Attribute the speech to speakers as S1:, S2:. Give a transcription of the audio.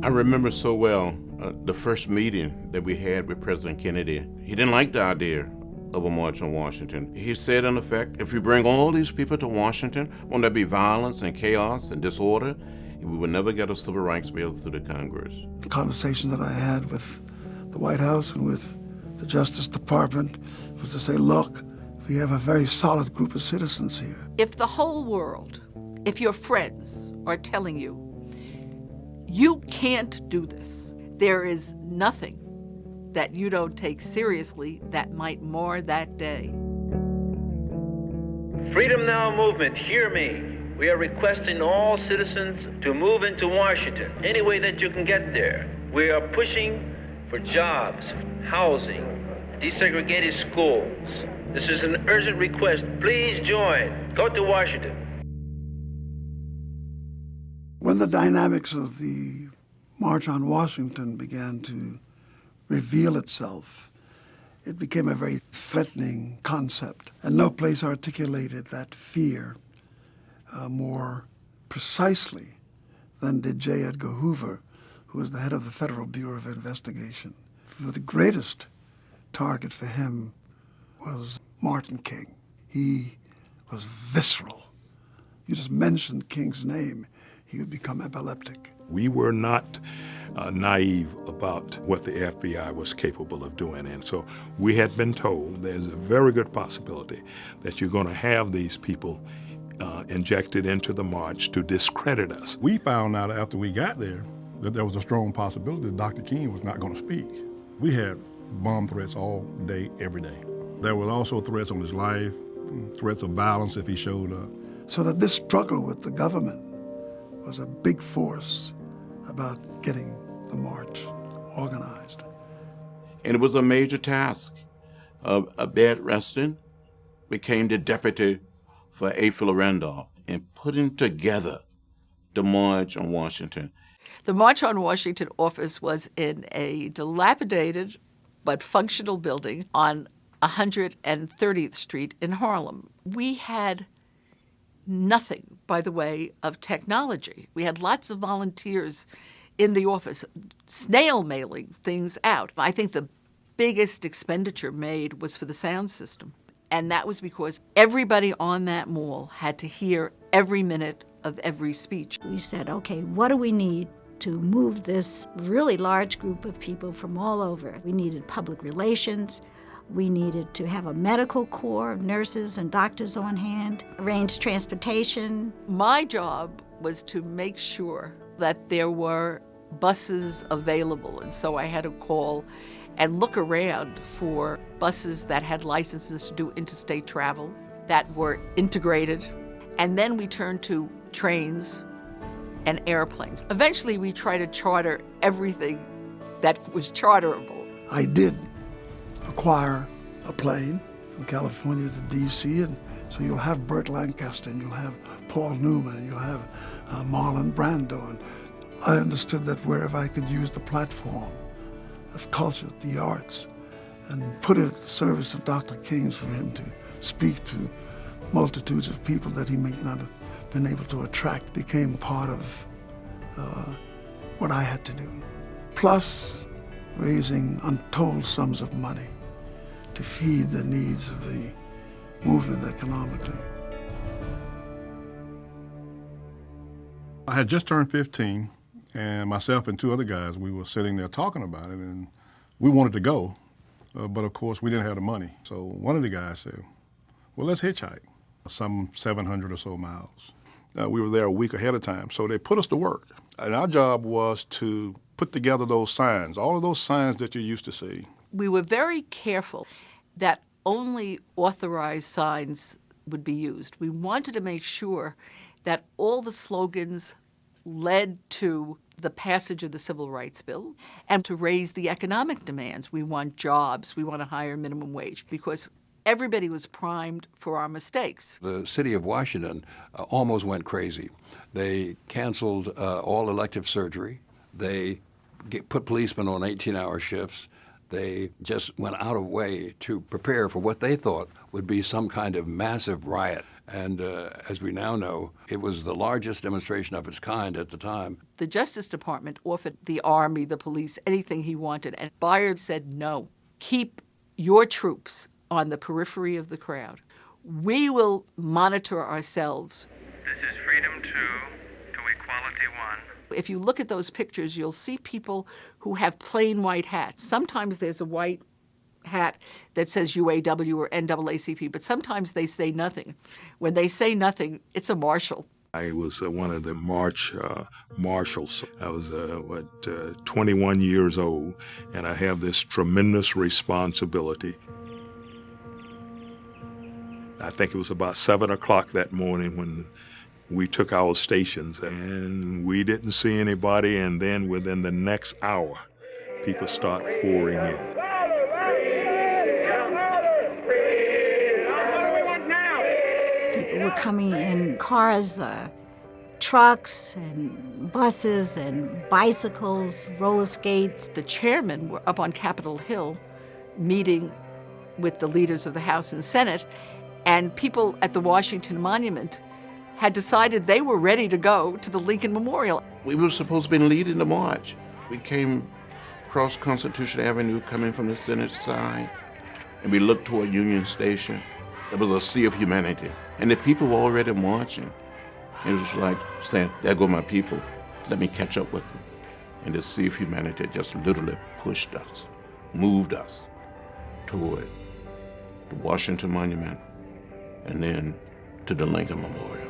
S1: I remember so well the first meeting that we had with President Kennedy. He didn't like the idea of a march on Washington. He said, in effect, if you bring all these people to Washington, won't there be violence and chaos and disorder? We would never get a civil rights bill through the Congress.
S2: The conversations that I had with the White House and with the Justice Department was to say, look, we have a very solid group of citizens here.
S3: If the whole world, if your friends are telling you, you can't do this, there is nothing that you don't take seriously that might mar that day.
S4: Freedom Now movement, hear me. We are requesting all citizens to move into Washington any way that you can get there. We are pushing for jobs, housing, desegregated schools. This is an urgent request. Please join. Go to Washington.
S2: When the dynamics of the March on Washington began to reveal itself, it became a very threatening concept, and no place articulated that fear more precisely than did J. Edgar Hoover, who was the head of the Federal Bureau of Investigation. The greatest target for him was Martin King. He was visceral. You just mentioned King's name, he would become epileptic.
S5: We were not naive about what the FBI was capable of doing. And so we had been told there's a very good possibility that you're going to have these people injected into the march to discredit us.
S6: We found out after we got there that there was a strong possibility that Dr. King was not going to speak. We had bomb threats all day, every day. There were also threats on his life, threats of violence if he showed up.
S2: So that this struggle with the government was a big force about getting the march organized.
S1: And it was a major task. Bed Reston became the deputy for A. Philip Randolph in putting together the March on Washington.
S3: The March on Washington office was in a dilapidated but functional building on 130th Street in Harlem. We had nothing by the way of technology. We had lots of volunteers in the office, snail mailing things out. I think the biggest expenditure made was for the sound system. And that was because everybody on that mall had to hear every minute of every speech.
S7: We said, okay, what do we need to move this really large group of people from all over? We needed public relations. We needed to have a medical corps of nurses and doctors on hand, arrange transportation.
S3: My job was to make sure that there were buses available, and so I had to call and look around for buses that had licenses to do interstate travel, that were integrated, and then we turned to trains and airplanes. Eventually, we tried to charter everything that was charterable.
S2: I did acquire a plane from California to D.C., and so you'll have Burt Lancaster, and you'll have Paul Newman, and you'll have Marlon Brando. And I understood that wherever I could use the platform of culture, the arts, and put it at the service of Dr. King's for him to speak to multitudes of people that he may not have been able to attract, became part of what I had to do. Plus, raising untold sums of money to feed the needs of the movement economically.
S6: I had just turned 15, and myself and two other guys, we were sitting there talking about it, and we wanted to go, but of course we didn't have the money. So one of the guys said, well, let's hitchhike, some 700 or so miles. We were there a week ahead of time, so they put us to work. And our job was to put together those signs, all of those signs that you used to see.
S3: We were very careful that only authorized signs would be used. We wanted to make sure that all the slogans led to the passage of the Civil Rights Bill and to raise the economic demands. We want jobs, we want a higher minimum wage, because everybody was primed for our mistakes.
S8: The city of Washington almost went crazy. They canceled all elective surgery. They put policemen on 18-hour shifts. They just went out of way to prepare for what they thought would be some kind of massive riot. And as we now know, it was the largest demonstration of its kind at the time.
S3: The Justice Department offered the Army, the police, anything he wanted, and Bayard said no. Keep your troops on the periphery of the crowd. We will monitor ourselves.
S9: This is Freedom 2 to Equality 1.
S3: If you look at those pictures, you'll see people who have plain white hats. Sometimes there's a white hat that says UAW or NAACP, but sometimes they say nothing. When they say nothing, it's a marshal.
S5: I was one of the marshals. I was 21 years old, and I have this tremendous responsibility. I think it was about 7 o'clock that morning when we took our stations, and we didn't see anybody, and then within the next hour, people start pouring in.
S7: People were coming in cars, trucks and buses and bicycles, roller skates.
S3: The chairmen were up on Capitol Hill meeting with the leaders of the House and Senate, and people at the Washington Monument had decided they were ready to go to the Lincoln Memorial.
S1: We were supposed to be leading the march. We came across Constitution Avenue coming from the Senate side, and we looked toward Union Station. There was a sea of humanity, and the people were already marching. It was like saying, there go my people, let me catch up with them. And the sea of humanity just literally pushed us, moved us toward the Washington Monument, and then to the Lincoln Memorial.